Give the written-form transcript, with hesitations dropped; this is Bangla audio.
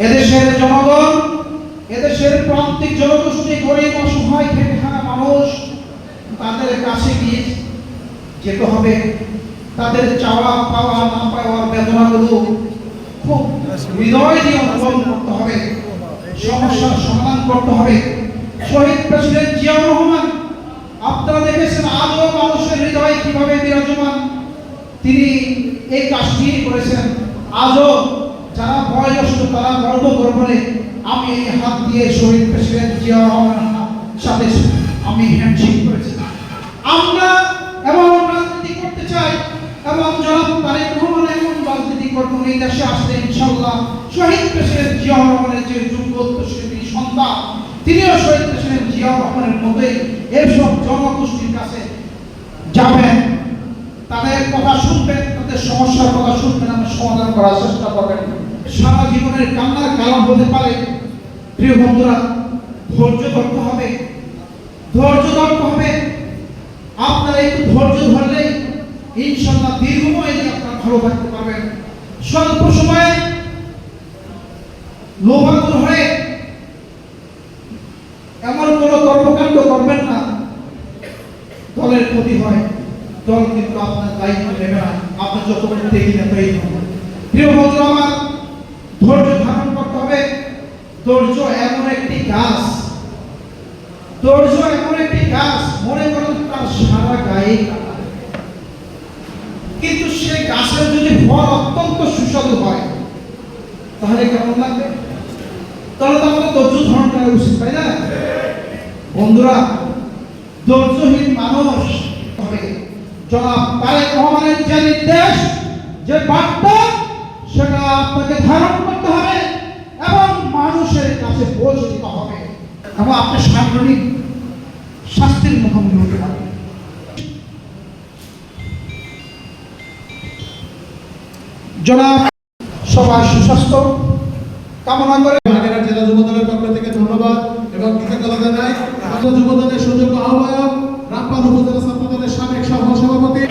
এদেশের জনগণ, এদেশের প্রান্তিক জনগোষ্ঠী, গরিব অসহায় খেটে খাওয়া মানুষ, তাদের কাছে গিয়ে যেতে হবে। তাদের চাওয়া পাওয়া না পাওয়ার বেদনাগুলো খুব হৃদয় দিয়ে অনুভব করতে হবে, সমস্যার সমাধান করতে হবে। শহীদ প্রেসিডেন্ট জিয়াউর রহমান, আপনারা দেখেছেন আজও মানুষের হৃদয়ে কিভাবে বিরাজমান। তিনি এই কাজটি করেছেন। আজও যারা বয়োজ্যেষ্ঠ তারা গর্ব করবে, আমি এই হাত দিয়ে শহীদ প্রেসিডেন্ট জিয়াউর রহমানের সাথে আমি হ্যান্ডশেক করেছি। আমরা এমন রাজনীতি করতে চাই এবং জনাব তারেক রহমান এমন রাজনীতি করবেন এই দেশে আসলে ইনশাআল্লাহ শহীদ প্রেসিডেন্ট জিয়াউর রহমানের যে যোগ্য উত্তরসূরি সন্তান, তিনিও শহীদ প্রেসিডেন্ট জিয়াউর রহমানের মতোই এসব জনগোষ্ঠীর কাছে যাবেন, তাদের কথা শুনবেন, তাদের সমস্যার কথা শুনবেন, আমরা সমাধান করার চেষ্টা করবেন। সারা জীবনের কান্নার কারণ হতে পারে। প্রিয় বন্ধুরা, ধৈর্য ধরতে হবে, ধৈর্য ধরতে হবে। আপনারা একটু ধৈর্য ধরলেই ইনশাআল্লাহ দীর্ঘমেয়াদী আপনারা ভালো থাকতে পারবেন। স্বল্প সময়ে লোভাতুর হয়ে এমন কোন কর্মকাণ্ড করবেন না দলের ক্ষতি হয়। দল কিন্তু আপনার দায়িত্ব নেবে না, আপনি যত দেখি না তাই। প্রিয় বন্ধুরা আমার, ধৈর্য ধারণ করতে হবে। ধৈর্য এমন একটি গাছ, ধৈর্য এমন একটি গাছ, মনে করেন তার সারা গায়ে কাটা, কিন্তু সেই গাছের যদি ফল অত্যন্ত সুস্বাদু হয় তাহলে কেমন লাগবে? তাহলে তো আমাদের ধৈর্য ধারণ করা উচিত, তাই না? বন্ধুরা, ধৈর্যহীন মানুষ হবে। জনাব তারেক রহমানের যে নির্দেশ, যে বার্তা, সেটা আপনাকে ধারণ করতে হবে এবং মানুষের কাছে পৌঁছে দিতে হবে এবং আপনি সাংগঠনিক শাস্তির মুখোমুখি হতে হবে। জনাব সবার সুস্বাস্থ্য কামনা করে আগের জেলা যুবদলের পক্ষ থেকে ধন্যবাদ এবং কৃতজ্ঞতা জানাই। যুবদলের সুযোগ্য আহ্বায়ক, রামপাল উপজেলা ছাত্র দলের সাবেক সহ সভাপতি